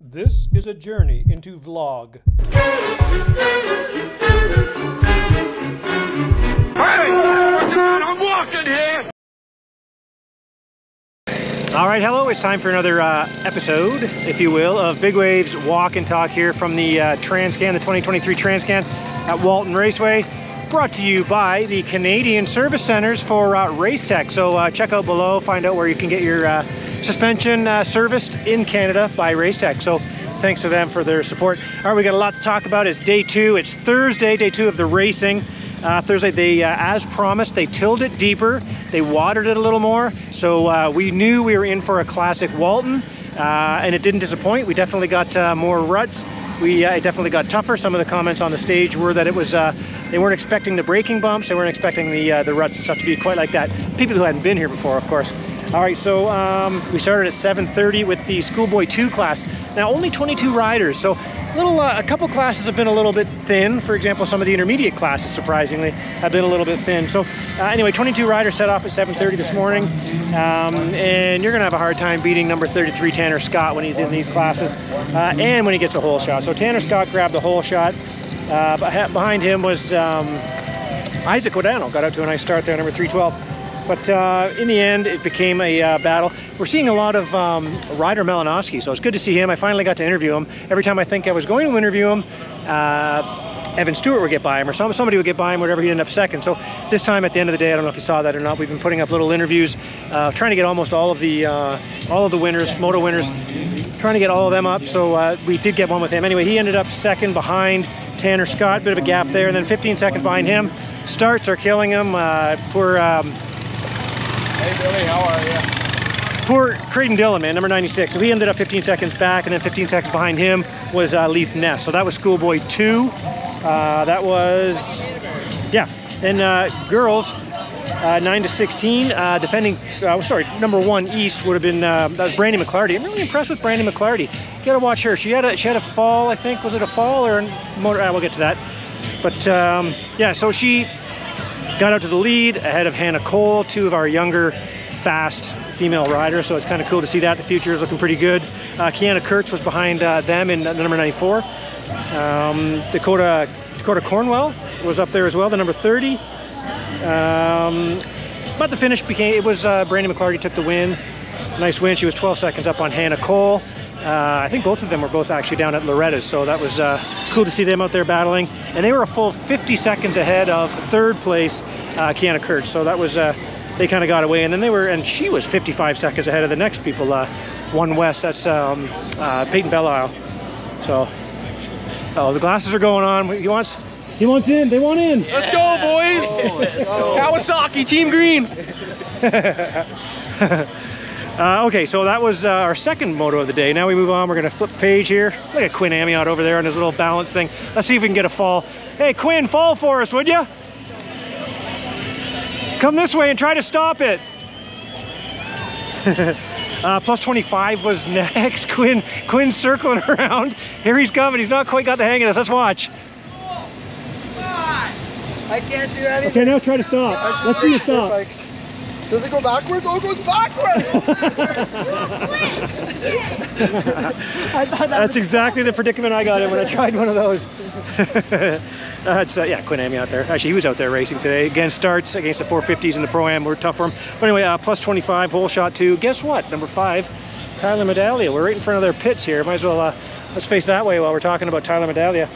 This is a journey into vlog. Hey! I'm walking here! Alright, hello, it's time for another episode, if you will, of Bigwave's Walk and Talk here from the TransCan, the 2023 TransCan at Walton Raceway. Brought to you by the Canadian Service Centers for Race Tech. So check out below, find out where you can get your suspension serviced in Canada by Race Tech. So thanks to them for their support. All right, we got a lot to talk about. It's day two. It's Thursday, day two of the racing. Thursday, they, as promised, they tilled it deeper. They watered it a little more. So we knew we were in for a classic Walton, and it didn't disappoint. We definitely got more ruts. It definitely got tougher. Some of the comments on the stage were that it was, they weren't expecting the braking bumps. They weren't expecting the ruts and stuff to be quite like that. People who hadn't been here before, of course. All right, so we started at 7:30 with the Schoolboy 2 class. Now, only 22 riders, so a couple classes have been a little bit thin. For example, some of the intermediate classes, surprisingly, have been a little bit thin. So anyway, 22 riders set off at 7:30 this morning, and you're gonna have a hard time beating number 33 Tanner Scott when he's in these classes, and when he gets a hole shot. So Tanner Scott grabbed the hole shot. Behind him was Isaac Odano, got out to a nice start there, number 312. But in the end, it became a battle. We're seeing a lot of Ryder Malinowski, so it's good to see him. I finally got to interview him. Every time I think I was going to interview him, Evan Stewart would get by him, or somebody would get by him, whatever, he'd end up second. So this time, at the end of the day, I don't know if you saw that or not, we've been putting up little interviews, trying to get almost all of the winners, moto winners, trying to get all of them up. So we did get one with him. Anyway, he ended up second behind Tanner Scott, bit of a gap there, and then 15 seconds behind him. Starts are killing him. Poor... Hey Billy, how are you? Poor Creighton Dillon, man, number 96. So he ended up 15 seconds back, and then 15 seconds behind him was Leith Ness. So that was Schoolboy 2. That was, yeah. And girls, 9 to 16, defending, sorry, number 1 East would have been, that was Brandy McClarty. I'm really impressed with Brandy McClarty. You gotta watch her. She had a fall, I think. Was it a fall or a motor? We'll get to that. But yeah, so she got out to the lead ahead of Hannah Cole, 2 of our younger, fast female riders. So it's kind of cool to see that. The future is looking pretty good. Kiana Kurtz was behind them in the number 94. Dakota Cornwell was up there as well, the number 30. But the finish it was Brandy McClarty took the win. Nice win. She was 12 seconds up on Hannah Cole. I think both of them were both actually down at Loretta's, so that was cool to see them out there battling. And they were a full 50 seconds ahead of third place Kiana Kurtz, so that was they kind of got away. And then and she was 55 seconds ahead of the next people. One West, that's Peyton Bellisle. So, oh, the glasses are going on. He wants in. They want in. Let's go, boys! Let's go. Kawasaki, Team Green. Okay, so that was our second moto of the day. Now we move on. We're going to flip the page here. Look at Quinn Amiot over there on his little balance thing. Let's see if we can get a fall. Hey, Quinn, fall for us, would you? Come this way and try to stop it. Plus 25 was next. Quinn's circling around. Here he's coming. He's not quite got the hang of this. Let's watch. I can't do anything. Okay, now try to stop. Let's see you stop. Does it go backwards? Oh, it goes backwards! I thought that's exactly the predicament I got in when I tried one of those. Yeah, Quinn Amiot out there. Actually, he was out there racing today. Again, starts against the 450s in the Pro-Am were tough for him. But anyway, plus 25, hole shot 2. Guess what? Number 5, Tyler Medaglia. We're right in front of their pits here. Might as well, let's face that way while we're talking about Tyler Medaglia.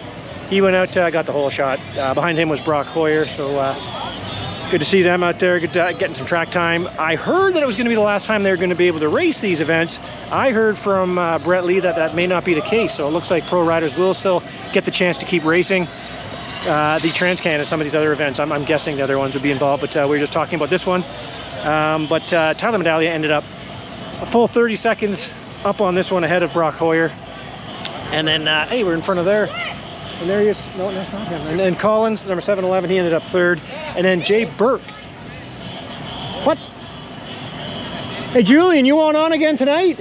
He went out, got the hole shot. Behind him was Brock Hoyer, so... good to see them out there, getting some track time. I heard that it was going to be the last time they were going to be able to race these events. I heard from Brett Lee that that may not be the case, so it looks like pro riders will still get the chance to keep racing the TransCan and some of these other events. I'm guessing the other ones would be involved, but we were just talking about this one. But Tyler Medaglia ended up a full 30 seconds up on this one ahead of Brock Hoyer. And then, hey, we're in front of there. And there he is. No, that's not him. And then Collins, number 711, he ended up 3rd. And then Jay Burke. What? Hey, Julian, you on again tonight?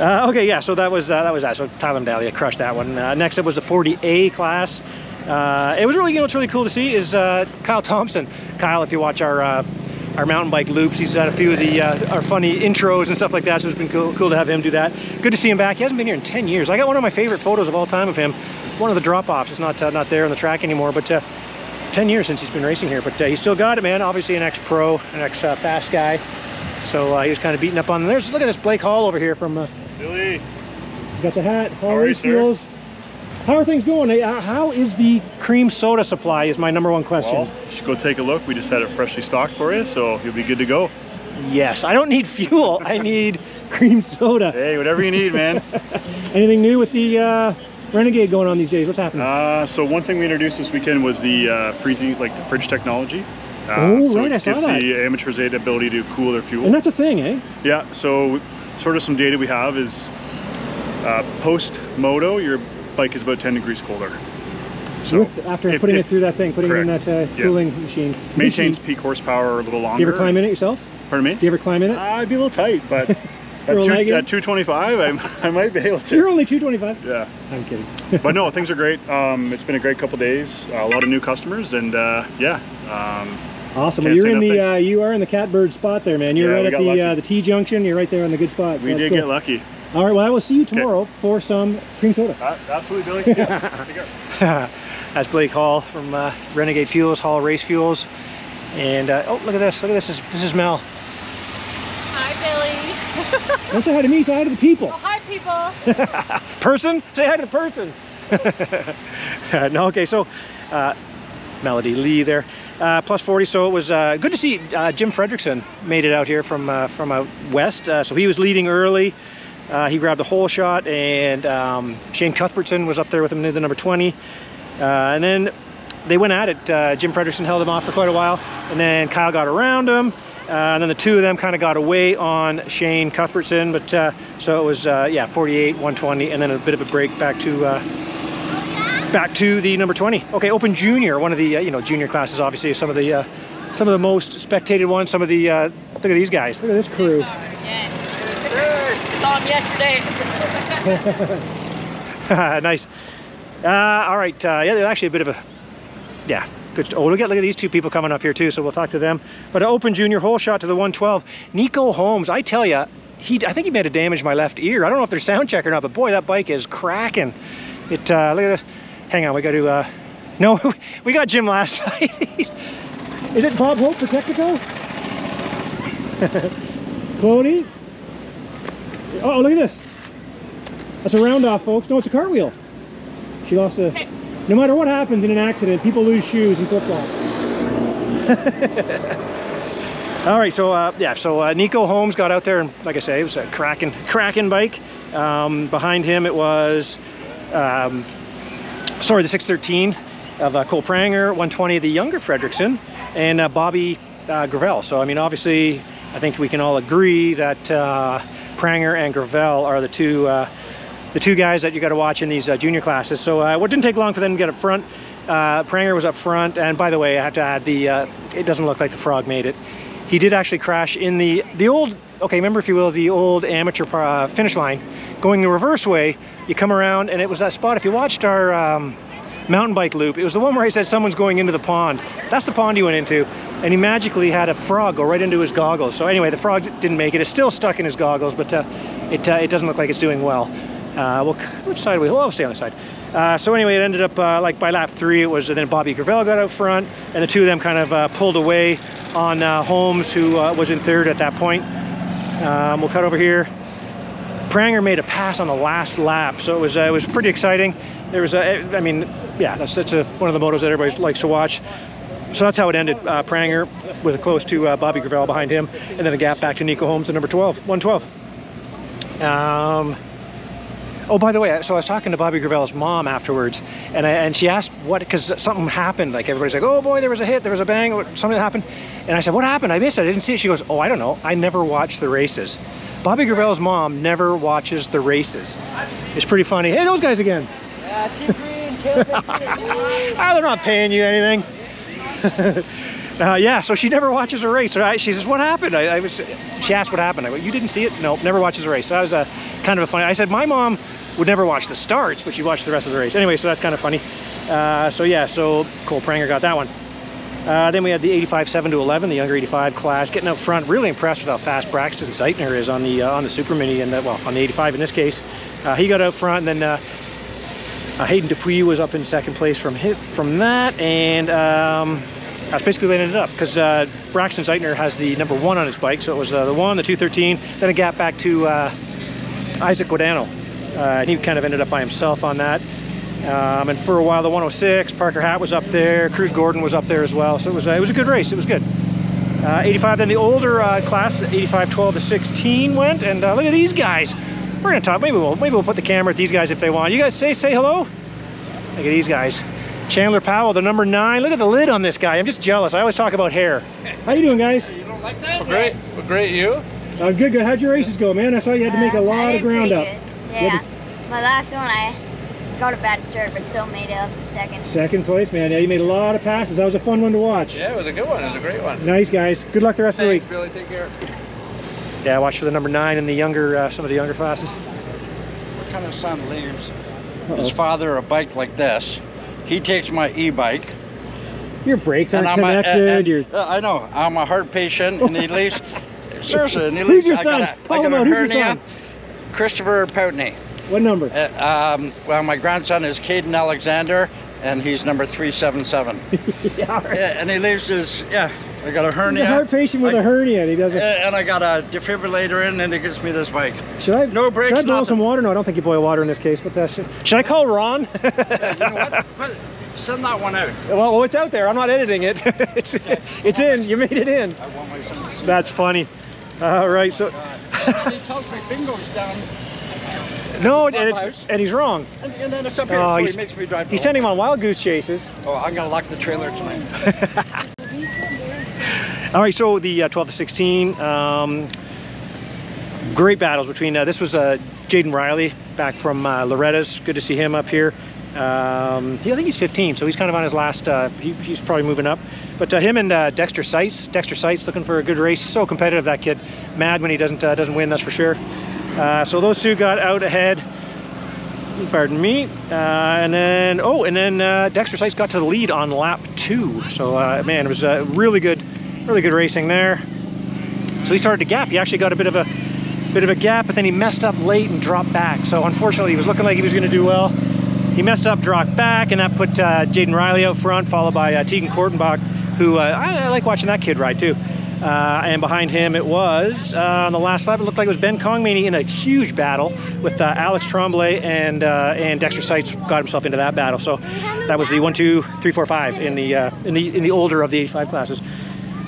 Okay, yeah, so that was that. So Tyler Medaglia crushed that one. Next up was the 40A class. It was really, what's really cool to see is Kyle Thompson. Kyle, if you watch our our mountain bike loops. He's had a few of the our funny intros and stuff like that, so it's been cool to have him do that. Good to see him back. He hasn't been here in 10 years. I got one of my favorite photos of all time of him. One of the drop-offs. It's not there on the track anymore, but 10 years since he's been racing here. But he's still got it, man. Obviously an ex-pro, an ex-fast guy. So he was kind of beating up on them. Look at this Blake Hall over here from... Billy. He's got the hat, Hall race wheels. How are things going? How is the cream soda supply is my number one question. Well, you should go take a look. We just had it freshly stocked for you, so you'll be good to go. Yes, I don't need fuel. I need cream soda. Hey, whatever you need, man. Anything new with the Renegade going on these days? What's happening? So one thing we introduced this weekend was the freezing, like the fridge technology. Oh, so right, I saw that. It gives the amateurs the ability to cool their fuel. And that's a thing, eh? Yeah, so sort of some data we have is post-moto, your bike is about 10 degrees colder. So after putting it through that thing, putting correct. it in that cooling machine. Maintains peak horsepower a little longer. Do you ever climb in it yourself? Pardon me? Do you ever climb in it? I'd be a little tight, but at 225, I might be able to. You're only 225? Yeah. I'm kidding. But no, things are great. It's been a great couple days. A lot of new customers, and yeah. Awesome. Well, you are in the catbird spot there, man. You're right at the T junction. You're right there on the good spot. So we did get lucky. All right. Well, I will see you tomorrow for some cream soda. Absolutely, Billy. Yeah. That's Blake Hall from Renegade Fuels, Hall Race Fuels. And oh, look at this. Look at this. This is Mel. Hi, Billy. Don't say hi to me. Say hi to the people. Oh, hi, people. Person? Say hi to the person. No. Okay. So, Melody Lee there. Plus 40, so it was good to see Jim Fredrickson made it out here from out west. So he was leading early. He grabbed the whole shot, and Shane Cuthbertson was up there with him near the number 20. And then they went at it. Jim Fredrickson held him off for quite a while, and then Kyle got around him. And then the two of them kind of got away on Shane Cuthbertson, but so it was yeah, 48, 120, and then a bit of a break back to the number 20. Okay, Open Junior, one of the you know, junior classes, obviously some of the most spectated ones. Some of the look at these guys. Look at this crew. Saw him yesterday. Nice. All right. Yeah, there's actually a bit of a good. Oh, look at these two people coming up here too. So we'll talk to them. But Open Junior whole shot to the 112. Nico Holmes. I tell you, I think he may have damaged my left ear. I don't know if they're sound check or not, but boy, that bike is cracking. It. Look at this. Hang on, we got to, no, we got Jim last night. Is it Bob Hope for Texaco? Cloney? Oh, look at this. That's a round off, folks. No, it's a cartwheel. She lost a, no matter what happens in an accident, people lose shoes and flip-flops. All right, so, yeah, so Nico Holmes got out there, and like I say, it was a cracking bike. Behind him, it was, sorry, the 613 of Cole Pranger, 120 of the younger Fredrickson, and Bobby Gravel. So, I mean, obviously, I think we can all agree that Pranger and Gravel are the two guys that you got to watch in these junior classes. So, it didn't take long for them to get up front. Pranger was up front, and by the way, I have to add it doesn't look like the Frog made it. He did actually crash in the old, okay, remember, if you will, the old amateur finish line, going the reverse way. You come around, and it was that spot. If you watched our mountain bike loop, it was the one where he said someone's going into the pond. That's the pond he went into, and he magically had a frog go right into his goggles. So anyway, the frog didn't make it. It's still stuck in his goggles, but it doesn't look like it's doing well. Well, which side are we? Well, I'll stay on the side. So anyway, it ended up like by lap 3, it was then Bobby Gravel got out front, and the two of them kind of pulled away on Holmes, who was in third at that point. We'll cut over here. Pranger made a pass on the last lap, so it was pretty exciting. There was I mean, yeah, that's one of the motos that everybody likes to watch. So that's how it ended. Pranger with a close to Bobby Gravel behind him, and then a gap back to Nico Holmes at number 112. Oh, by the way, so I was talking to Bobby Gravel's mom afterwards, and she asked what, because something happened. Like, everybody's like, oh boy, there was a hit, there was a bang, something happened. And I said, what happened? I missed it, I didn't see it. She goes, oh, I don't know, I never watch the races. Bobby Gravel's mom never watches the races. It's pretty funny. Hey, those guys again. Yeah, Team Green, They're not paying you anything. Yeah, so she never watches a race. So she says, what happened? She asked what happened. I go, you didn't see it? Nope, never watches a race. So that was kind of a funny. I said, my mom would never watch the starts, but she'd watch the rest of the race. Anyway, so that's kind of funny. So yeah, so Cole Pranger got that one. Then we had the 85 7-11, the younger 85 class, getting out front. Really impressed with how fast Braxton Zeitner is on the Super Mini, and well, on the 85 in this case. He got out front, and then Hayden Dupuis was up in second place from that, and that's basically what it ended up, because Braxton Zeitner has the number 1 on his bike, so it was the 1, the 213, then a gap back to Isaac Guadano. And he kind of ended up by himself on that. And for a while, the 106, Parker Hatt was up there, Cruz Gordon was up there as well, so it was a good race. It was good. 85, then the older class, the 85 12 to 16 went, and look at these guys. We're gonna talk. Maybe we'll put the camera at these guys if they want. You guys say hello. Look at these guys. Chandler Powell, the number 9. Look at the lid on this guy. I'm just jealous. I always talk about hair. How you doing, guys? You don't like that? Great. Great, you? Good. How'd your races go, man? I saw you had to make a lot of ground up. Yeah. My last one, I got a bad start, but still made it up second. Second place, man. Yeah, you made a lot of passes. That was a fun one to watch. Yeah, it was a good one. It was a great one. Nice, guys. Good luck the rest of the week. Thanks, Billy. Take care. Yeah, watch for the number 9 in the younger, some of the younger classes. What kind of son leaves his father a bike like this? He takes my e-bike. Your brakes aren't connected. I know. I'm a heart patient, and he leaves. Seriously, and he Who's leaves. your I son? got Call a him out. Who's your hernia. son? Christopher Poutney. What number? Well, my grandson is Caden Alexander, and he's number 377. Yeah, all right. Yeah, and he leaves his, I got a hernia. He's a heart patient with a hernia, and he doesn't. And I got a defibrillator in, and he gives me this bike. Should I? No brakes, Should I boil nothing. some water? No, I don't think you boil water in this case. But should I call Ron? Yeah, you know what? Send that one out. Well, it's out there. I'm not editing it. it's in. You made it in. I want my son to see. That's funny. All right, so. He tells me bingo's down. No, and he's wrong. And then it's up here, Oh, so he's he makes me drive. He's sending him on wild goose chases. Oh, I'm gonna lock the trailer tonight. All right, so the 12 to 16, great battles between, this was Jaden Riley back from Loretta's. Good to see him up here. I think he's 15, so he's kind of on his last, he's probably moving up. But him and Dexter Seitz looking for a good race. So competitive, that kid. Mad when he doesn't win, that's for sure. So those two got out ahead. Pardon me. And then Dexter Seitz got to the lead on lap 2. So man, it was really good racing there. So he started to gap. He actually got a bit of a gap, but then he messed up late and dropped back. So unfortunately, he was looking like he was going to do well. He messed up, dropped back, and that put Jaden Riley out front, followed by Tegan Kortenbach, who I like watching that kid ride too. And behind him it was, on the last lap, it looked like it was Ben Kongmany in a huge battle with Alex Tremblay, and Dexter Seitz got himself into that battle. So that was the 1, 2, 3, 4, 5 in the older of the 85 classes.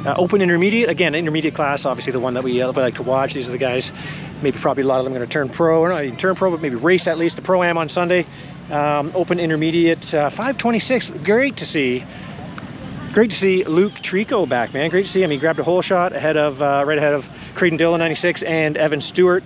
Open intermediate, again, intermediate class, obviously the one that we like to watch. These are the guys, probably a lot of them are going to turn pro, or not even turn pro, but maybe race at least, the Pro-Am on Sunday. Open intermediate, 526, great to see Luke Trico back, man. Great to see him. He grabbed a hole shot right ahead of Creighton Dillon, 96, and Evan Stewart.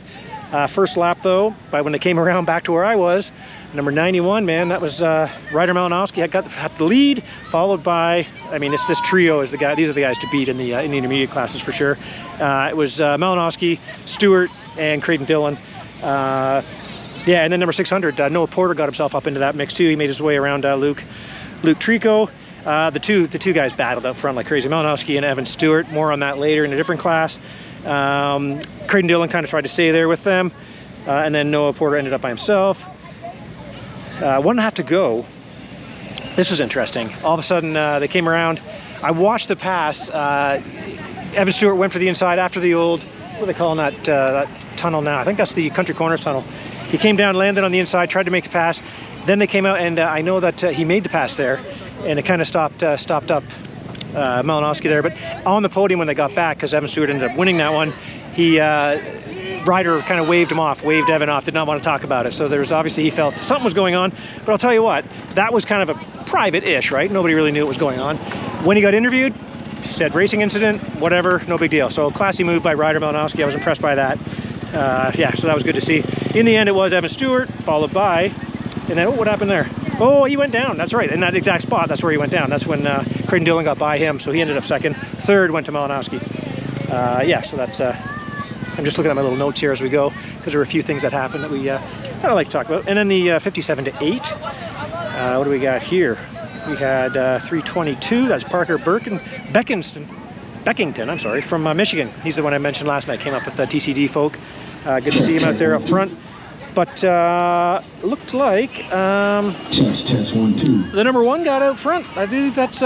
First lap though, by when they came around back to where I was, number 91, man, that was Ryder Malinowski had got the lead, followed by, I mean, this trio is the guy. These are the guys to beat in the intermediate classes for sure. It was Malinowski, Stewart, and Creighton Dillon. Yeah, and then number 600, Noah Porter got himself up into that mix too. He made his way around Luke Trico. The two guys battled up front like crazy. Malinowski and Evan Stewart. More on that later in a different class. Creighton Dillon kind of tried to stay there with them, and then Noah Porter ended up by himself. 1.5 to go. This was interesting. All of a sudden, they came around. I watched the pass. Evan Stewart went for the inside after the old, what are they calling that tunnel now? I think that's the Country Corners tunnel. He came down, landed on the inside, tried to make a pass. Then they came out, and I know that he made the pass there, and it kind of stopped up Malinowski there. But on the podium when they got back, because Evan Stewart ended up winning that one, Ryder kind of waved Evan off, did not want to talk about it. So there was obviously, he felt something was going on. But I'll tell you what, that was kind of a private-ish, right? Nobody really knew what was going on. When he got interviewed, he said racing incident, whatever, no big deal. So classy move by Ryder Malinowski. I was impressed by that. Yeah, so that was good to see. In the end, it was Evan Stewart, followed by, and then, oh, what happened there? Oh, he went down, that's right. In that exact spot, that's where he went down. That's when Creighton Dillon got by him, so he ended up second. Third went to Malinowski. Yeah, so that's, I'm just looking at my little notes here as we go, because there were a few things that happened that we kind of like to talk about. And then the 57 to 8. What do we got here? we had 322. That's Parker Beckington, I'm sorry, from Michigan. He's the one I mentioned last night. Came up with the TCD folk. Good to see him out there up front. But looked like Test 1 2. the number 1 got out front. I believe that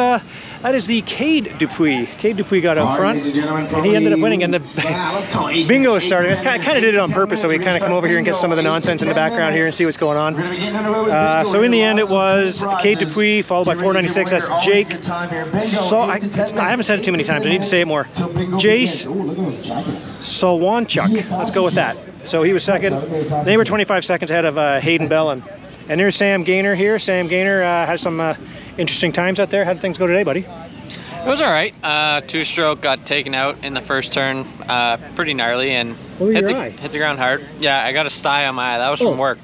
is the Cade Dupuis. Cade Dupuis got out front, and he ended up winning. And the bingo started. I kind of did it on purpose, so we kind of come over here and get some of the nonsense in the background here and see what's going on. So in the end, it was Cade Dupuis followed by 496. That's Jake. So I haven't said it too many times. I need to say it more. Jace Solwanchuk. Let's go with that. So he was second. They were 25 seconds ahead of Hayden Bell. And there's Sam Gaynor here. Sam Gaynor has some interesting times out there. How did things go today, buddy? It was all right. Two-stroke got taken out in the first turn, pretty gnarly, and hit the ground hard. Yeah, I got a sty on my eye. That was from work.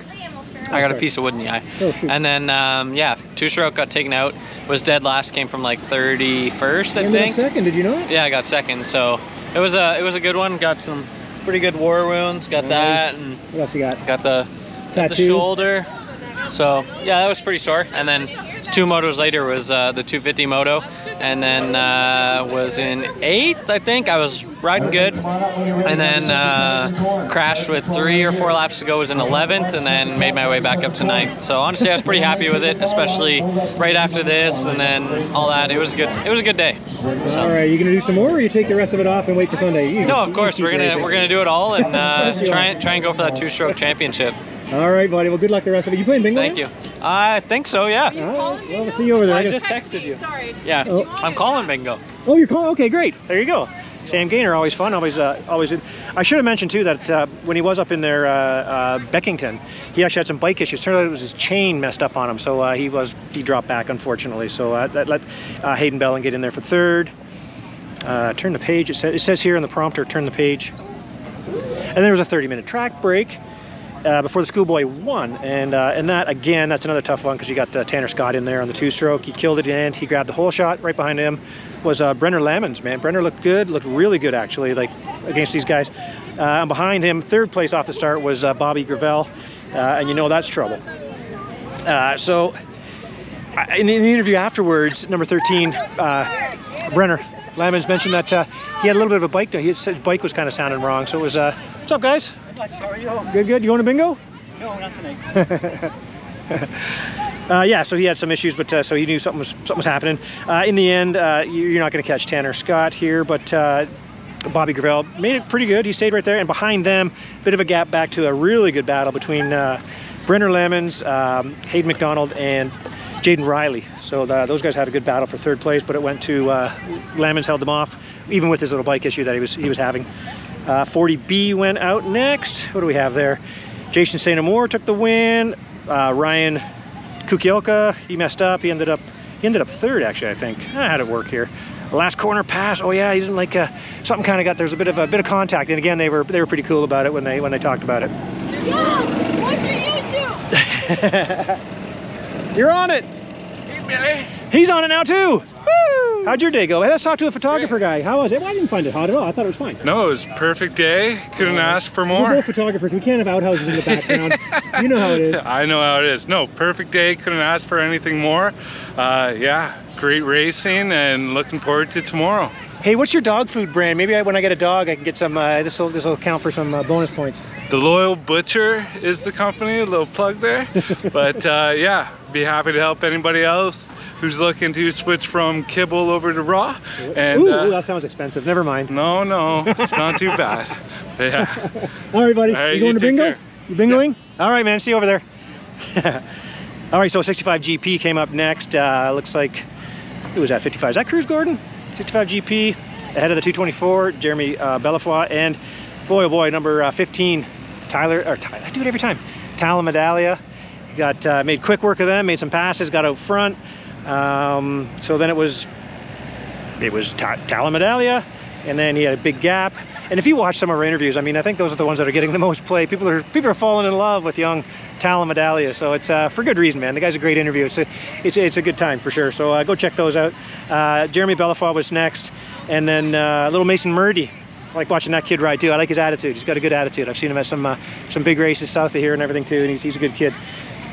I got a piece of wood in the eye. And then, yeah, two-stroke got taken out. Was dead last. Came from like 31st, I think. Second, did you know it? Yeah, I got second. So it was a good one. Got some pretty good war wounds. Got that, and what else you got? Got the shoulder. So yeah, that was pretty sore. And then 2 motos later was the 250 moto, and then was in 8th, I think. I was riding good, and then crashed with 3 or 4 laps to go, was in 11th, and then made my way back up to 9th. So honestly, I was pretty happy with it, especially right after this and then all that. It was good. It was a good day. So. All right, you gonna do some more, or you take the rest of it off and wait for Sunday? No, of course we're gonna do it all and try and go for that 2-stroke championship. All right, buddy. Well, good luck the rest of it. You playing bingo? Thank you. I think so, yeah. Well, we'll see you over there. I just texted you. Sorry. Yeah, I'm calling bingo. Oh, you're calling? Okay, great. There you go. Sam Gaynor, always fun, always in. I should have mentioned too that when he was up in there, Beckington, he actually had some bike issues. Turned out it was his chain messed up on him, so he dropped back, unfortunately. So that let Hayden Bell get in there for 3rd. Turn the page. It says here in the prompter, turn the page. And there was a 30-minute track break before the schoolboy won, and that again, that's another tough one because you got Tanner Scott in there on the 2-stroke. He killed it, and he grabbed the whole shot. Right behind him was Brenner Lemons, man. Brenner looked good, looked really good actually, like against these guys. And behind him, 3rd place off the start was Bobby Gravel, and you know that's trouble. So in the interview afterwards, number 13, Brenner Lemons mentioned that he had a little bit of a bike. His bike was kind of sounding wrong, so it was. What's up, guys? How are you? Good, good. You going to bingo? No, not tonight. Yeah, so he had some issues, but so he knew something was happening. In the end, you're not going to catch Tanner Scott here, but Bobby Gravel made it pretty good. He stayed right there, and behind them, bit of a gap back to a really good battle between Brenner Lemons, Hayden McDonald, and Jaden Riley. So those guys had a good battle for 3rd place, but it went to Lemons held them off, even with his little bike issue that he was having. 40B went out next. What do we have there? Jason St. Amour took the win. Ryan Kukielka, he messed up. He ended up 3rd actually, I think. I had it work here. Last corner pass. Oh yeah, he didn't like something kind of got. There's a bit of contact, and again they were pretty cool about it when they talked about it. Yeah, what's your YouTube? You're on it. Hey, Billy. He's on it now too. Woo! How'd your day go? Hey, let's talk to a photographer guy. How was it? Well, I didn't find it hot at all. I thought it was fine. No, it was a perfect day. Couldn't ask for more. We're both photographers. We can't have outhouses in the background. You know how it is. I know how it is. No, perfect day. Couldn't ask for anything more. Yeah, great racing and looking forward to tomorrow. Hey, what's your dog food brand? Maybe when I get a dog, I can get some, this will count for some bonus points. The Loyal Butcher is the company, a little plug there. But yeah, be happy to help anybody else who's looking to switch from kibble over to raw. And, ooh, that sounds expensive. Never mind. No, it's not too bad. But yeah. All right, buddy. All right, you going to bingo? care. You bingoing? Yeah. All right, man. See you over there. All right, so 65 GP came up next. Looks like, who was that, 55? Is that Cruz Gordon? 65 GP, ahead of the 224, Jeremy Bellefoy, and boy, oh boy, number 15, Tyler, I do it every time, Talamedalia. Got made quick work of them, made some passes, got out front. So then it was Talamedalia, and then he had a big gap. And if you watch some of our interviews, I mean, I think those are the ones that are getting the most play. People are falling in love with young Talamedalia, so it's for good reason, man. The guy's a great interview. It's a good time for sure. So go check those out. Jeremy Bellefoy was next, and then little Mason Murdy. I like watching that kid ride too. I like his attitude. He's got a good attitude. I've seen him at some big races south of here and everything too, and he's a good kid.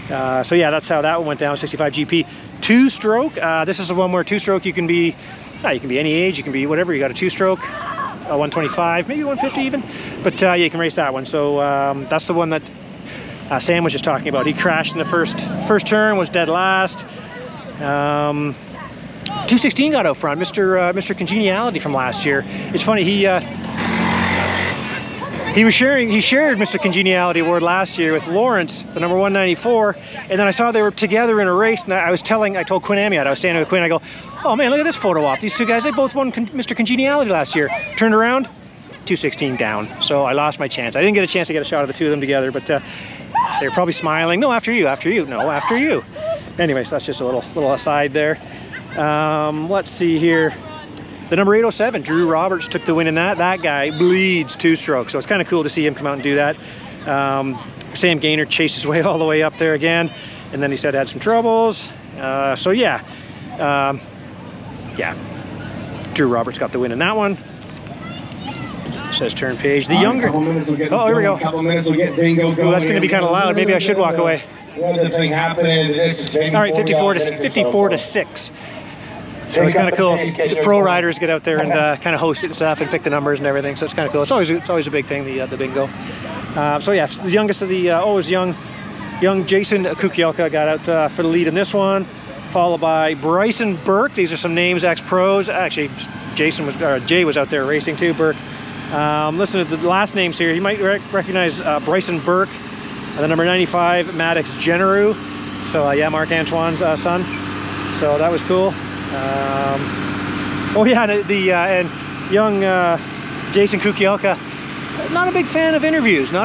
So yeah, that's how that one went down, 65 GP. 2-stroke. This is the one where 2-stroke you can be any age, you can be whatever. You got a 2-stroke, 125, maybe 150 even. But yeah, you can race that one. So that's the one that Sam was just talking about. He crashed in the first turn, was dead last. 216 got out front, Mr. Congeniality from last year. It's funny, he shared Mr. Congeniality Award last year with Lawrence, the number 194, and then I saw they were together in a race, and I told Quinn Amiot, I was standing with Quinn, I go, oh man, look at this photo op. These two guys, they both won Mr. Congeniality last year. Turned around, 216 down. So I lost my chance. I didn't get a chance to get a shot of the two of them together, but they were probably smiling. No, after you, no, after you. Anyways, that's just a little aside there. Let's see here. The number 807, Drew Roberts, took the win in that. That guy bleeds 2-stroke, so it's kind of cool to see him come out and do that. Sam Gaynor chased his way all the way up there again, and then he said had some troubles. So yeah, Drew Roberts got the win in that one. Says turn page. The younger. Oh, here we go. Couple minutes, we'll get bingo going. Ooh, that's going to be kind of loud. Maybe I should walk away. One thing happening. All right, 54 to 6. So it's kind of cool. The pro riders get out there and kind of host it and stuff and pick the numbers and everything. So it's kind of cool. It's always a big thing, the bingo. So yeah, the youngest of the always young Jason Kukielka got out for the lead in this one, followed by Bryson Burke. These are some names, ex-pros. Actually, Jay was out there racing too. Burke. Listen to the last names here. You might recognize Bryson Burke, the number 95, Maddox Generu. So yeah, Mark Antoine's son. So that was cool. Oh yeah, and young Jason Kukielka, not a big fan of interviews. So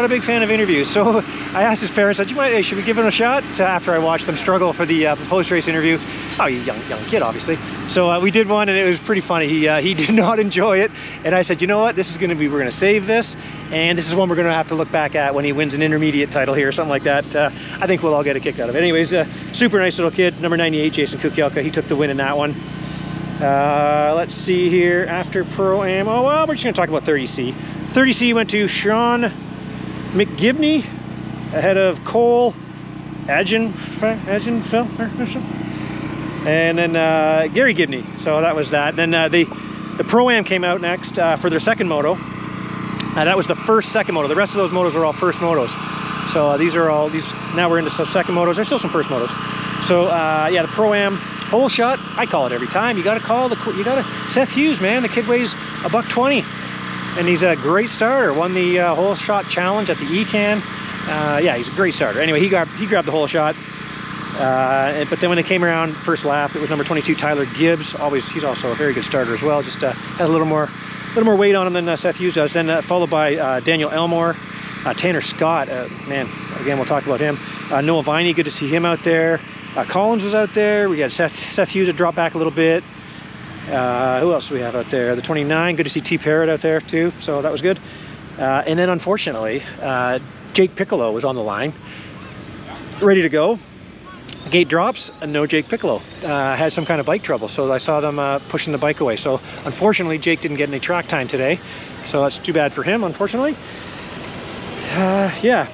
I asked his parents, should we give him a shot? After I watched them struggle for the post-race interview. Oh, young kid, obviously. So we did one, and it was pretty funny. He did not enjoy it, and I said, you know what? This is going to be, we're going to save this, and this is one we're going to have to look back at when he wins an intermediate title here, or something like that. I think we'll all get a kick out of it. Anyways, super nice little kid, number 98, Jason Kukielka. He took the win in that one. Let's see here, after Pro-Am. Oh, well, we're just going to talk about 30C. 30C went to Sean McGibney ahead of Cole Agenfeld, and then Gary Gibney. So that was that. Then the Pro-Am came out next for their second moto. That was the second moto. The rest of those motos are all first motos. So these are all these. Now we're into some second motos. There's still some first motos. So yeah, the Pro-Am hole shot. I call it every time. You got to call Seth Hughes, man. The kid weighs $120, and he's a great starter. Won the hole shot challenge at the ECAN. Yeah, he's a great starter. Anyway, he grabbed the hole shot. But then when they came around first lap, it was number 22 Tyler Gibbs. He's also a very good starter as well. Just has a little more weight on him than Seth Hughes does. Then followed by Daniel Elmore, Tanner Scott. Man, again we'll talk about him. Noah Viney, good to see him out there. Collins was out there. We got Seth Hughes had dropped back a little bit. Who else do we have out there? The 29. Good to see T Parrott out there too. So that was good. And then unfortunately, Jake Piccolo was on the line, ready to go. Gate drops, and no Jake Piccolo. Had some kind of bike trouble, so I saw them pushing the bike away. So unfortunately, Jake didn't get any track time today. So that's too bad for him, unfortunately. Yeah.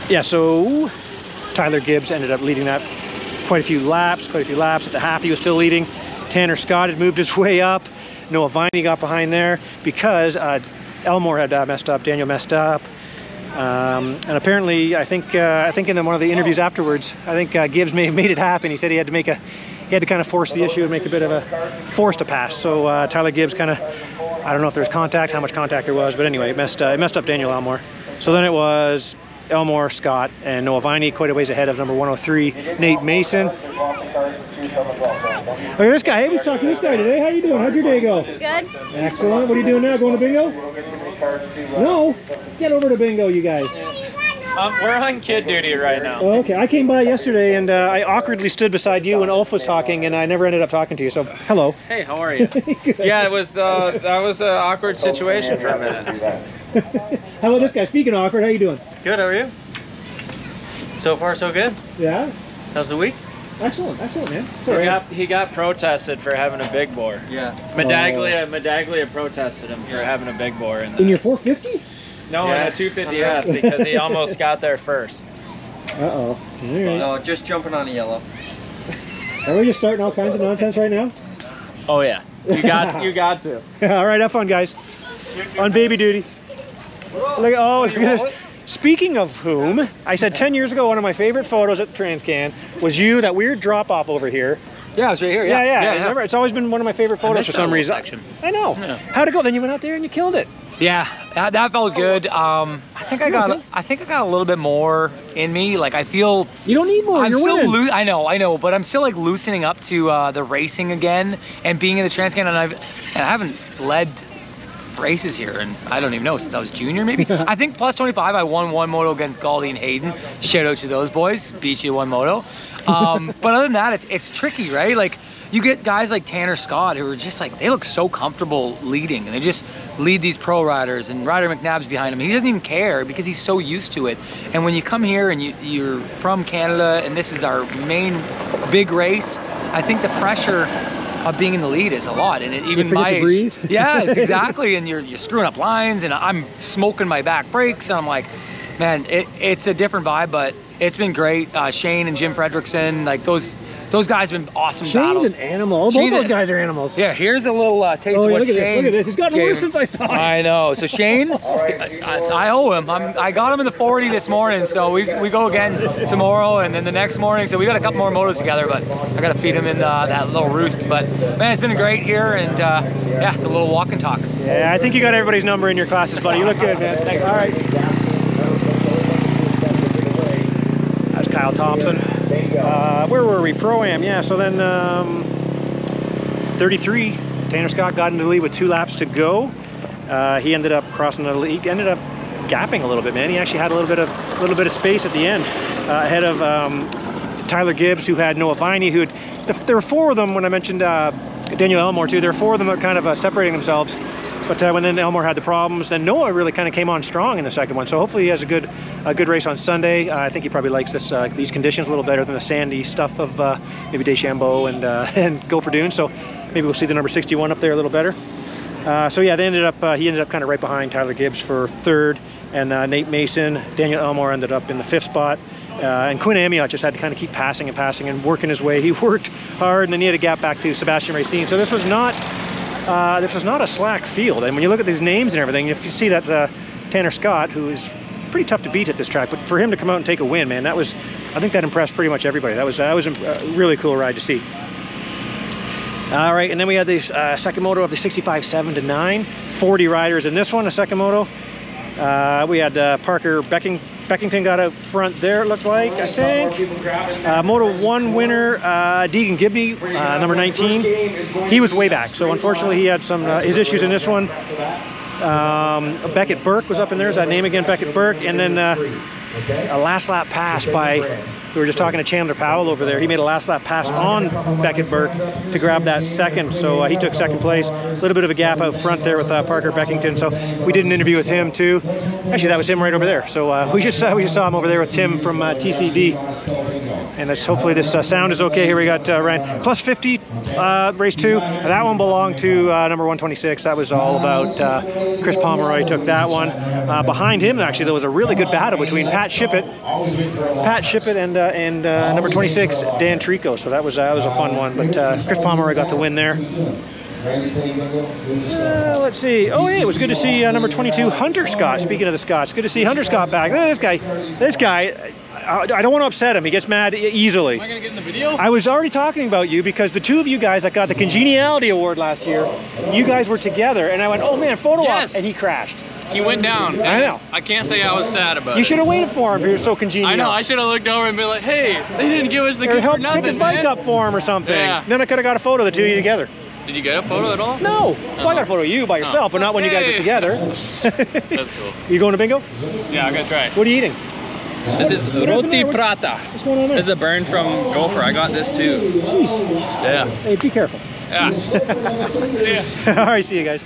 Yeah, so Tyler Gibbs ended up leading that quite a few laps. At the half, he was still leading. Tanner Scott had moved his way up. Noah Viney got behind there because Elmore had messed up, Daniel messed up. And apparently, I think in one of the interviews afterwards, I think Gibbs may have made it happen. He said he had to kind of force the issue and make a bit of a force to pass. So Tyler Gibbs kind of, I don't know if there was contact, how much contact there was, but anyway, it messed up Daniel Elmore. So then it was Elmore, Scott, and Noah Viney, quite a ways ahead of number 103, Nate Mason. Look at this guy. Hey, we talked to this guy today. How you doing? How'd your day go? Good. Excellent. What are you doing now? Going to bingo? No? Get over to bingo, you guys. We're on kid duty right now. Oh, okay. I came by yesterday and I awkwardly stood beside you when Ulf was talking, and I never ended up talking to you. So, hello. Hey, how are you? Yeah, it was that was an awkward situation for a minute. How about this guy? Speaking of awkward, how you doing? Good. How are you? So far, so good. Yeah. How's the week? Excellent, man. He got protested for having a big bore. Yeah. Medaglia protested him for having a big bore in your 450? No, in a 250F because he almost got there first. Uh-oh. All right. No, just jumping on a yellow. Are we just starting all kinds of nonsense right now? Oh yeah, you got to. All right, have fun, guys. On baby duty. Look, oh, look at this. Speaking of whom, I said 10 years ago, one of my favorite photos at the TransCan was you, that weird drop off over here. Yeah, it's right here. Yeah. Remember, it's always been one of my favorite photos for some reason. I know. Yeah. How'd it go? Then you went out there and you killed it. Yeah, that felt good. I think I got a little bit more in me. Like I feel you don't need more. I'm still I know, but I'm still like loosening up to the racing again and being in the TransCan, and I haven't led races here, and I don't even know, since I was junior maybe. I think plus 25 I won one moto against Galdi and Hayden. Shout out to those boys, beat you one moto. But other than that, it's tricky, right? Like you get guys like Tanner Scott who are just like, they look so comfortable leading, and they just lead these pro riders, and Ryder McNabb's behind him. He doesn't even care because he's so used to it. And when you come here and you're from Canada and this is our main big race, I think the pressure of being in the lead is a lot, and even my age. Breathe. Yeah, exactly. And you're screwing up lines, and I'm smoking my back brakes, and I'm like, man, it's a different vibe, but it's been great. Shane and Jim Fredrickson, like those guys have been awesome. Shane's an animal. Both those guys are animals. Yeah, we a little taste of what look at Shane. Look at this. He's gotten worse since I saw him. I know. So Shane, I owe him. I got him in the 40 this morning, so we go again tomorrow, and then the next morning. So we got a couple more motos together, but I got to feed him in that little roost. But man, it's been great here, and yeah, the little walk and talk. Yeah, I think you got everybody's number in your classes, buddy. You look good, man. Thanks. All right. That's Kyle Thompson. Where were we? Pro-Am, yeah. So then 33, Tanner Scott got into the lead with 2 laps to go. He ended up crossing the lead, ended up gapping a little bit, man. He actually had a little bit of space at the end ahead of Tyler Gibbs, who had Noah Viney, there were 4 of them when I mentioned Daniel Elmore too. There were 4 of them that kind of separating themselves. But when then Elmore had the problems, then Noah really kind of came on strong in the second one. So hopefully he has a good race on Sunday. I think he probably likes these conditions a little better than the sandy stuff of maybe Deschambault and Gopher Dunes. So maybe we'll see the number 61 up there a little better. So yeah, he ended up kind of right behind Tyler Gibbs for 3rd, and Nate Mason, Daniel Elmore ended up in the 5th spot. And Quinn Amiot just had to kind of keep passing and working his way. He worked hard, and then he had to gap back to Sebastian Racine. So this was not a slack field. And when you look at these names and everything, if you see that Tanner Scott, who is pretty tough to beat at this track, but for him to come out and take a win, man, I think that impressed pretty much everybody. That was a really cool ride to see. All right, and then we had the second moto of the 65-7 to 9, 40 riders in this one, a second moto. We had Parker Beckington got out front there, it looked like, I think. Moto 1 winner, Deegan Gibney, number 19. He was way back, so unfortunately he had some his issues in this one. Beckett Burke was up in there, is that name again, Beckett Burke. And then a last lap pass by, we were just talking to Chandler Powell over there. He made a last lap pass on Beckett Burke to grab that second. So he took second place. A little bit of a gap out front there with Parker Beckington. So we did an interview with him too. Actually, that was him right over there. So we just saw him over there with Tim from TCD. And hopefully this sound is okay. Here we got Ryan. Plus 50, race 2. That one belonged to number 126. That was all about Chris Pomeroy took that one. Behind him, actually, there was a really good battle between Pat Shippett and number 26, Dan Trico. So that was a fun one. But Chris Pomeroy got the win there. Let's see. Oh, yeah, it was good to see number 22, Hunter Scott. Speaking of the Scots, good to see Hunter Scott back. Look at this guy. I don't want to upset him. He gets mad easily. Am I going to get in the video? I was already talking about you because the 2 of you guys that got the Congeniality Award last year, you guys were together, and I went, oh man, photo op, and he crashed. He went down. I know. I can't say I was sad about it. You should have waited for him if you were so congenial. I know. I should have looked over and been like, hey, they didn't give us the good for nothing, pick his bike up for him or something. Yeah. Then I could have got a photo of the 2 of you together. Did you get a photo at all? No. Well, I got a photo of you by yourself, but not when you guys were together. That's cool. You going to bingo? Yeah, I'm going to try. What are you eating? This is roti prata. What's going on there? This is a burn from Gopher. I got this too. Jeez. Yeah. Hey, be careful. Yeah. All right, see you guys.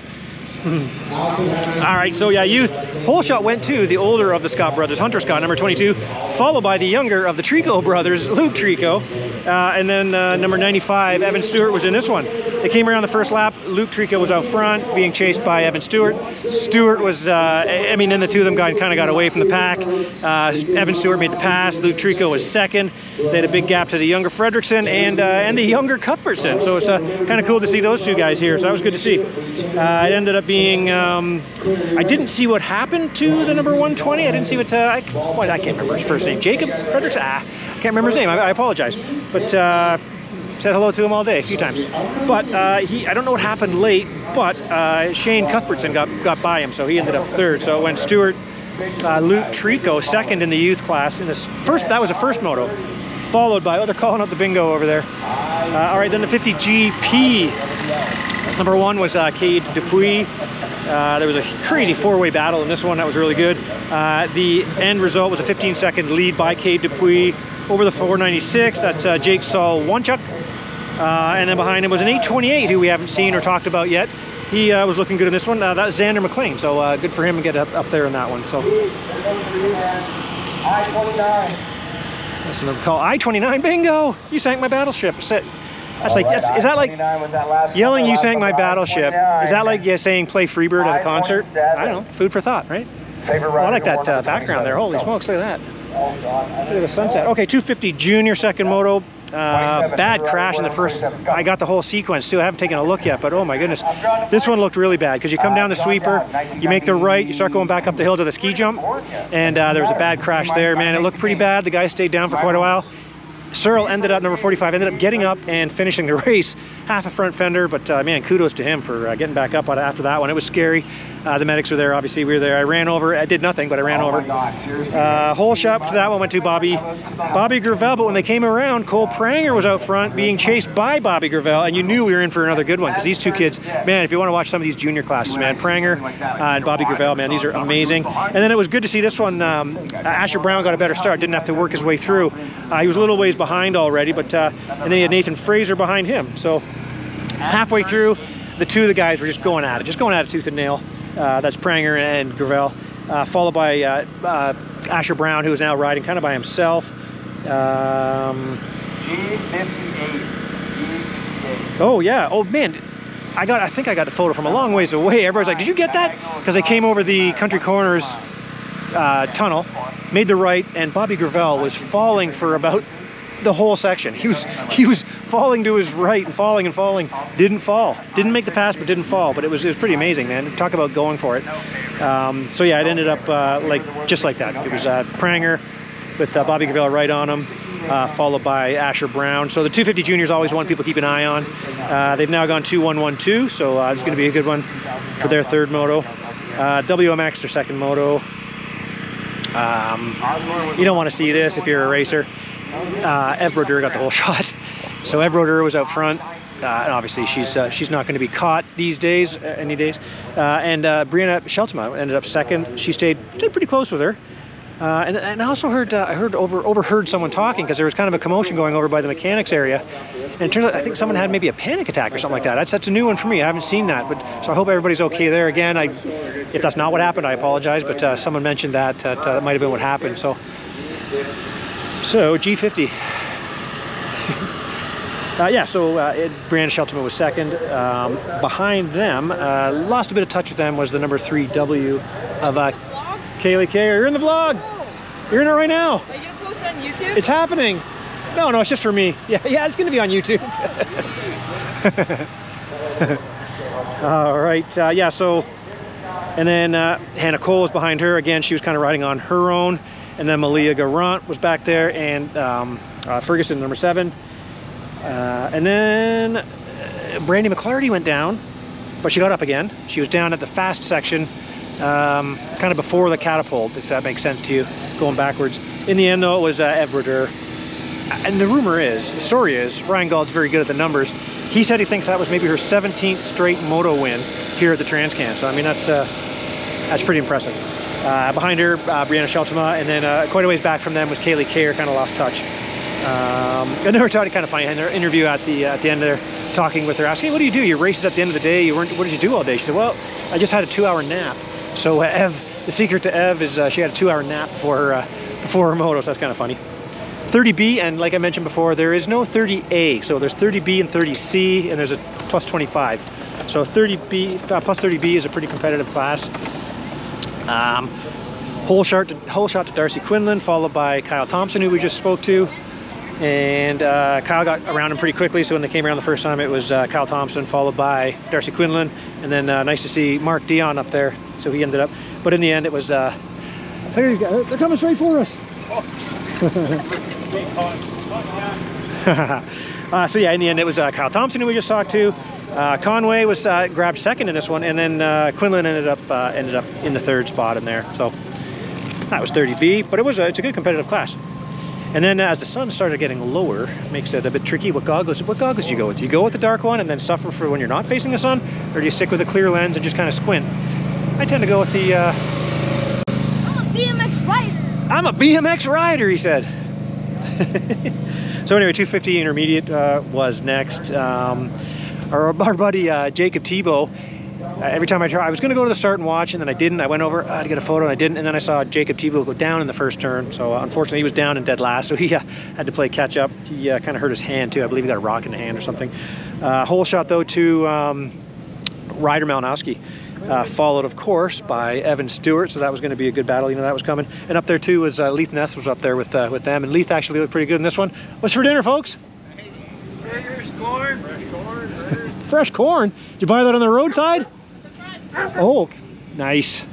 All right, so yeah, youth. Whole shot went to the older of the Scott brothers, Hunter Scott, number 22, followed by the younger of the Trico brothers, Luke Trico. And then number 95, Evan Stewart, was in this one. They came around the first lap. Luke Trico was out front, being chased by Evan Stewart. Stewart was, I mean, then the two of them kind of got away from the pack. Evan Stewart made the pass. Luke Trico was second. They had a big gap to the younger Fredrickson and the younger Cuthbertson. So it's kind of cool to see those two guys here. So that was good to see. It ended up being, I didn't see what happened to the number 120. I didn't see what, I can't remember his first name. Jacob Fredrickson? I can't remember his name. I apologize. But said hello to him all day a few times. But I don't know what happened late, but Shane Cuthbertson got by him, so he ended up third. So it went Stewart, Luke Trico second in the youth class in this first. That was the first moto, followed by, oh, they're calling out the bingo over there. All right, then the 50 GP. Number one was Cade Dupuis. There was a crazy four-way battle in this one. That was really good. The end result was a 15-second lead by Cade Dupuis over the 496. That's Jake Saul Wonchuk. And then behind him was an 828 who we haven't seen or talked about yet. He was looking good in this one. That was Xander McLean, so good for him to get up there in that one. So I-29. That's another call. I-29 bingo! You sank my battleship. That's like, is that like yelling "you sank my battleship"? Is that like saying "play Freebird" at a concert? I don't know. Food for thought, right? Oh, I like that background there. Holy smokes! Look at that. Look at the sunset. Okay, 250 Junior second moto. Bad crash in the first. I got the whole sequence too. I haven't taken a look yet, but oh my goodness, this one looked really bad because you come down the sweeper, you make the right, you start going back up the hill to the ski jump, and there was a bad crash there. Man, it looked pretty bad. The guy stayed down for quite a while. Searle ended up, number 45, ended up getting up and finishing the race. Half a front fender, but man, kudos to him for getting back up after that one. It was scary. The medics were there, obviously we were there. I ran over, I did nothing, but I ran over. Whole shot to that one went to Bobby Gravel, but when they came around, Cole Pranger was out front being chased by Bobby Gravel, and you knew we were in for another good one, because these two kids, man, if you want to watch some of these junior classes, man, Pranger and Bobby Gravel, man, these are amazing. And then it was good to see this one, Asher Brown got a better start, didn't have to work his way through. He was a little ways behind already, but and then he had Nathan Fraser behind him. So halfway through, the two of the guys were just going at it tooth and nail. That's Pranger and Gravel, followed by Asher Brown, who is now riding kind of by himself. Oh yeah, oh man, I think I got the photo from a long ways away. Everybody's like, did you get that? Because they came over the Country Corners tunnel, made the right, and Bobby Gravel was falling for about the whole section. He was falling to his right and falling and falling. Didn't fall. Didn't make the pass, but didn't fall. But it was pretty amazing, man. Talk about going for it. So yeah, it ended up just like that. It was Pranger with Bobby Gravel right on him, followed by Asher Brown. So the 250 juniors always one people keep an eye on. They've now gone 2-1-1-2, so it's going to be a good one for their third moto. WMX, their second moto. You don't want to see this if you're a racer. Ev Brodeur got the whole shot. So Ev Brodeur was out front, and obviously she's not going to be caught these days, any days. And Brianna Sheltema ended up second. She stayed pretty close with her. And I also heard overheard someone talking because there was kind of a commotion going over by the mechanics area, and it turns out I think someone had maybe a panic attack or something like that. That's a new one for me. I haven't seen that, but so I hope everybody's okay there. Again, if that's not what happened, I apologize, but someone mentioned that might have been what happened. So G50. Yeah, so Brianna Sheltema was second. Behind them, lost a bit of touch with them, was the number 3W of Kaylee K. You're in the vlog. You're in it right now. Are you gonna post it on YouTube? It's happening. No, it's just for me. Yeah, it's gonna be on YouTube. All right, yeah, so, and then Hannah Cole was behind her. Again, she was kind of riding on her own. And then Malia Garant was back there, and Ferguson, number 7. And then Brandy McClarty went down, but she got up again. She was down at the fast section, kind of before the catapult, if that makes sense to you, going backwards. In the end, though, it was Ev Brodeur. And the story is, Ryan Gauld's very good at the numbers. He said he thinks that was maybe her 17th straight moto win here at the TransCan. So, I mean, that's pretty impressive. Behind her, Brianna Sheltema, and then quite a ways back from them was Kaylee Kerr, kind of lost touch. And they were talking kind of funny in their interview at the end there. talking with her, asking, hey, what do you do? Your races at the end of the day, what did you do all day? She said, well, I just had a 2-hour nap. So Ev, the secret to Ev is she had a 2-hour nap before her moto, so that's kind of funny. 30B, and like I mentioned before, there is no 30A. So there's 30B and 30C, and there's a plus 25. So 30B plus 30B is a pretty competitive class. Whole shot to Darcy Quinlan, followed by Kyle Thompson, who we just spoke to. And Kyle got around him pretty quickly, so when they came around the first time, it was Kyle Thompson, followed by Darcy Quinlan. And then nice to see Mark Dion up there, so he ended up. But in the end, it was, look at these guys, they're coming straight for us. So yeah, in the end, it was Kyle Thompson who we just talked to. Conway was grabbed second in this one, and then Quinlan ended up in the 3rd spot in there. So that was 30B, but it's a good competitive class. And then as the sun started getting lower, it makes it a bit tricky. What goggles do you go with? Do you go with the dark one and then suffer for when you're not facing the sun, or do you stick with a clear lens and just kind of squint? I tend to go with the. I'm a BMX rider. I'm a BMX rider, he said. So anyway, 250 intermediate was next. Our buddy Jacob Tebow. Every time I was going to go to the start and watch, and then I didn't. I went over to get a photo, and I didn't. And then I saw Jacob Tebow go down in the first turn. So unfortunately, he was down in dead last. So he had to play catch up. He kind of hurt his hand too. I believe he got a rock in the hand or something. Whole shot though to Ryder Malinowski. Followed, of course, by Evan Stewart, so that was going to be a good battle. You know that was coming. And up there too was Leith Ness was up there with them, and Leith actually looked pretty good in this one. What's for dinner, folks? Burgers, corn. Fresh corn. Burgers. Fresh corn? Did you buy that on the roadside? Oh, nice.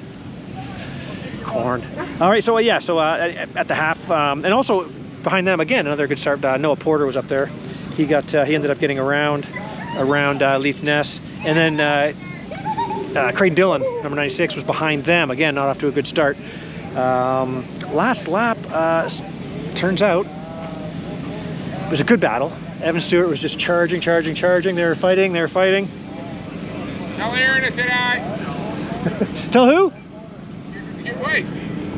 Corn. All right, so yeah, so at the half, and also behind them again, another good start. Noah Porter was up there. He ended up getting around Leith Ness, and then. Creighton Dillon, number 96, was behind them. Again, not off to a good start. Last lap, turns out, it was a good battle. Evan Stewart was just charging. They were fighting. Tell Aaron I said hi. Tell who? Your wife.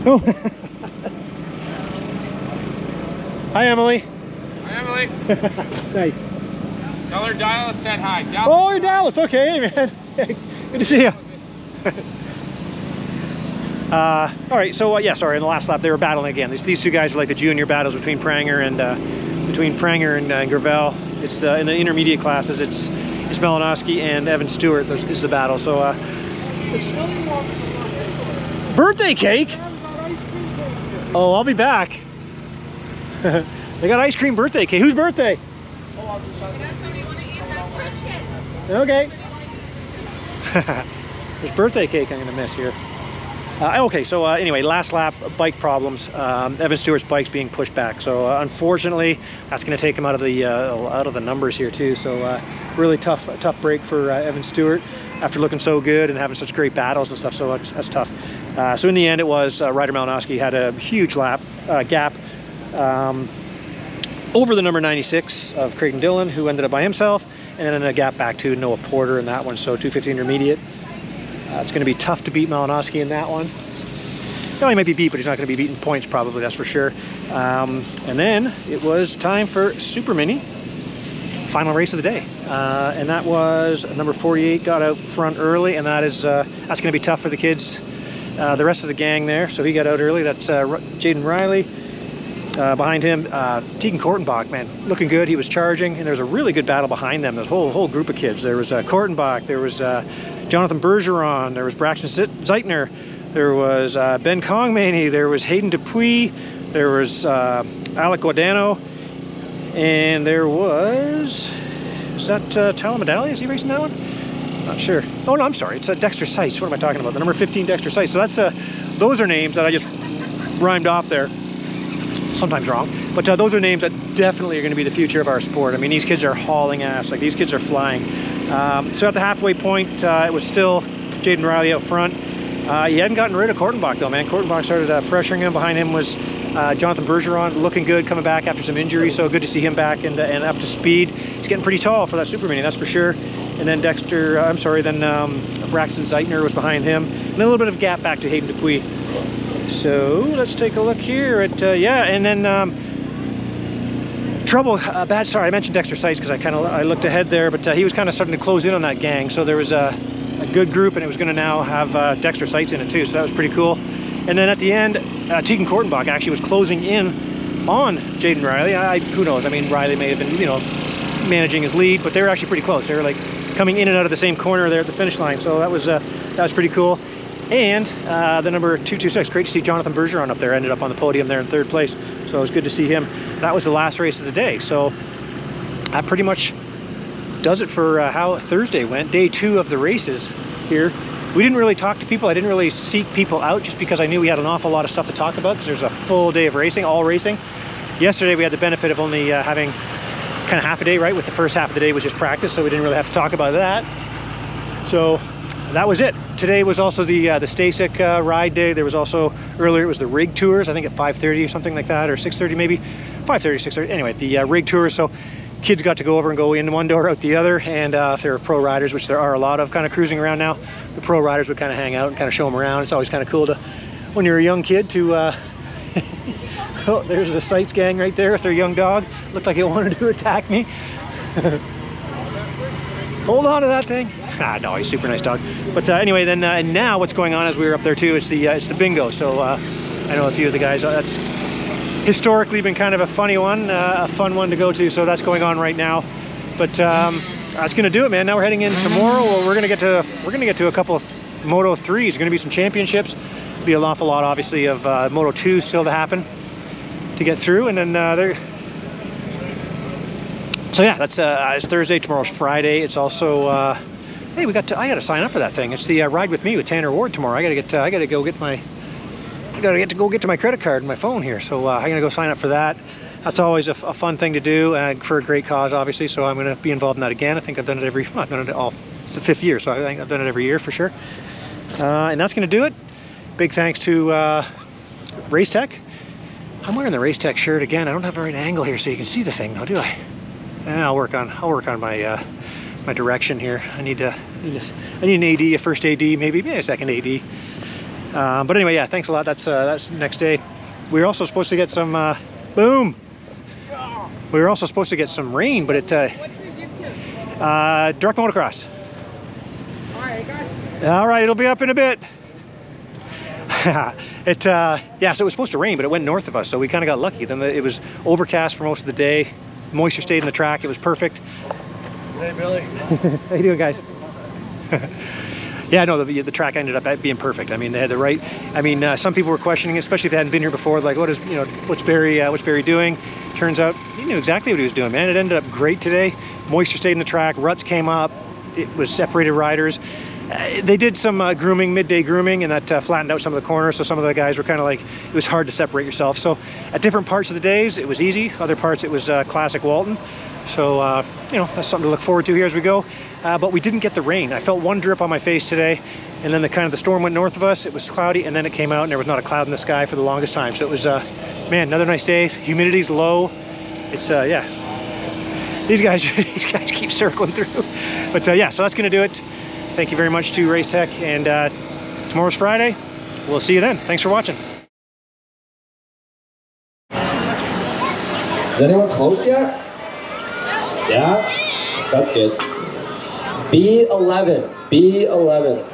Oh. Hi, Emily. Hi, Emily. Nice. Tell her Dallas said hi. Oh, you're Dallas. Okay, man. Good to see you. All right, so yeah, sorry. In the last lap, they were battling again. These two guys are like the junior battles between Pranger and Gravel. It's in the intermediate classes. It's Malinowski and Evan Stewart is the battle. So it's birthday cake. Oh, I'll be back. They got ice cream birthday cake. Whose birthday? Okay. There's birthday cake I'm gonna miss here. Okay, so anyway, last lap, bike problems. Evan Stewart's bike's being pushed back, so unfortunately, that's gonna take him out of the numbers here too. So really tough break for Evan Stewart after looking so good and having such great battles and stuff. So that's tough. So in the end, it was Ryder Malinowski had a huge gap over the number 96 of Creighton Dillon, who ended up by himself, and then a gap back to Noah Porter in that one. So 250 intermediate. It's going to be tough to beat Malinowski in that one. Well, he might be beat, but he's not going to be beating points probably, that's for sure. And then it was time for Super Mini, final race of the day. And that was number 48, got out front early, and that's going to be tough for the kids, the rest of the gang there. So he got out early. That's Jaden Riley. Behind him, Tegan Kortenbach, man, looking good. He was charging, and there was a really good battle behind them. There's a whole group of kids. There was Kortenbach, there was Jonathan Bergeron, there was Braxton Zeitner, there was Ben Kongmany, there was Hayden Dupuis, there was Alec Guadano, and there was that Talamadali? Is he racing that one? Not sure. Oh no, I'm sorry. It's Dexter Seitz. What am I talking about? The number 15 Dexter Seitz. So that's those are names that I just rhymed off there. Sometimes wrong, but those are names that definitely are going to be the future of our sport. I mean, these kids are hauling ass. Like, these kids are flying. So at the halfway point, it was still Jaden Riley out front. He hadn't gotten rid of Kortenbach though, man. Kortenbach started pressuring him. Behind him was Jonathan Bergeron, looking good, coming back after some injury. So good to see him back and up to speed. He's getting pretty tall for that Super Mini, that's for sure. And then Braxton Zeitner was behind him. And a little bit of gap back to Hayden Dupuis. So let's take a look here at, yeah, and then trouble, sorry, I mentioned Dexter Sites because I looked ahead there, but he was kind of starting to close in on that gang. So there was a good group, and it was going to now have Dexter Sites in it too. So that was pretty cool. And then at the end, Tegan Kortenbach actually was closing in on Jaden Riley. Who knows? I mean, Riley may have been, you know, managing his lead, but they were actually pretty close. They were like coming in and out of the same corner there at the finish line. So that was pretty cool. And the number 226, great to see Jonathan Bergeron up there. Ended up on the podium there in 3rd place. So it was good to see him. That was the last race of the day. So that pretty much does it for how Thursday went. Day 2 of the races here. We didn't really talk to people. I didn't really seek people out just because I knew we had an awful lot of stuff to talk about because there's a full day of racing, all racing. Yesterday we had the benefit of only having kind of half a day, right? With the first half of the day was just practice, so we didn't really have to talk about that. So that was it. Today was also the Stasic ride day. There was also, earlier it was the rig tours, I think at 5:30 or something like that, or 6:30 maybe, 5:30, 6:30, anyway, the rig tours. So kids got to go over and go in one door, out the other, and if there were pro riders, which there are a lot of kind of cruising around now, the pro riders would kind of hang out and kind of show them around. It's always kind of cool to, when you're a young kid, to, oh, there's the Sites gang right there with their young dog. Looked like it wanted to attack me. Hold on to that thing. Ah, no, he's a super nice dog. But anyway, then and now what's going on as we were up there too, it's the bingo. So I know a few of the guys, that's historically been kind of a funny one, a fun one to go to. So that's going on right now. But that's gonna do it, man. Now we're heading in tomorrow. Well, we're gonna get to a couple of Moto 3s. There's gonna be some championships. Be an awful lot, obviously, of Moto 2s still to happen to get through, and then so yeah, that's it's Thursday. Tomorrow's Friday. It's also hey, I gotta sign up for that thing. It's the ride with me with Tanner Ward tomorrow. I gotta go get to my credit card and my phone here. So I'm gonna go sign up for that. That's always a fun thing to do, for a great cause, obviously. So I'm gonna be involved in that again. I think I've done it I've done it all. It's the 5th year, so I think I've done it every year for sure. And that's gonna do it. Big thanks to Race Tech. I'm wearing the Race Tech shirt again. I don't have the right angle here so you can see the thing though, do I? I'll work on my my direction here. I need an AD, a first AD, maybe a second AD. But anyway, yeah, thanks a lot. That's next day. We were also supposed to get some boom. We were also supposed to get some rain, but it What's your YouTube? Direct Motocross. Alright, guys. All right, it'll be up in a bit. Yeah, so it was supposed to rain, but it went north of us, so we kind of got lucky. Then it was overcast for most of the day. Moisture stayed in the track. It was perfect. Hey, Billy. How you doing, guys? Yeah, no, the track ended up being perfect. I mean, they had the right. I mean, some people were questioning, especially if they hadn't been here before, like, what's Barry doing? Turns out he knew exactly what he was doing, man. It ended up great today. Moisture stayed in the track. Ruts came up. It was separated riders. They did some midday grooming, and that flattened out some of the corners, so some of the guys were kind of like, it was hard to separate yourself. So at different parts of the days, it was easy. Other parts, it was classic Walton. So, that's something to look forward to here as we go. But we didn't get the rain. I felt one drip on my face today, and then the storm went north of us. It was cloudy, and then it came out, and there was not a cloud in the sky for the longest time. So it was, man, another nice day. Humidity's low. It's, yeah. These guys keep circling through. But yeah, so that's gonna do it. Thank you very much to Race Tech, and tomorrow's Friday. We'll see you then. Thanks for watching. Is anyone close yet? Yeah? That's good. B11. B11.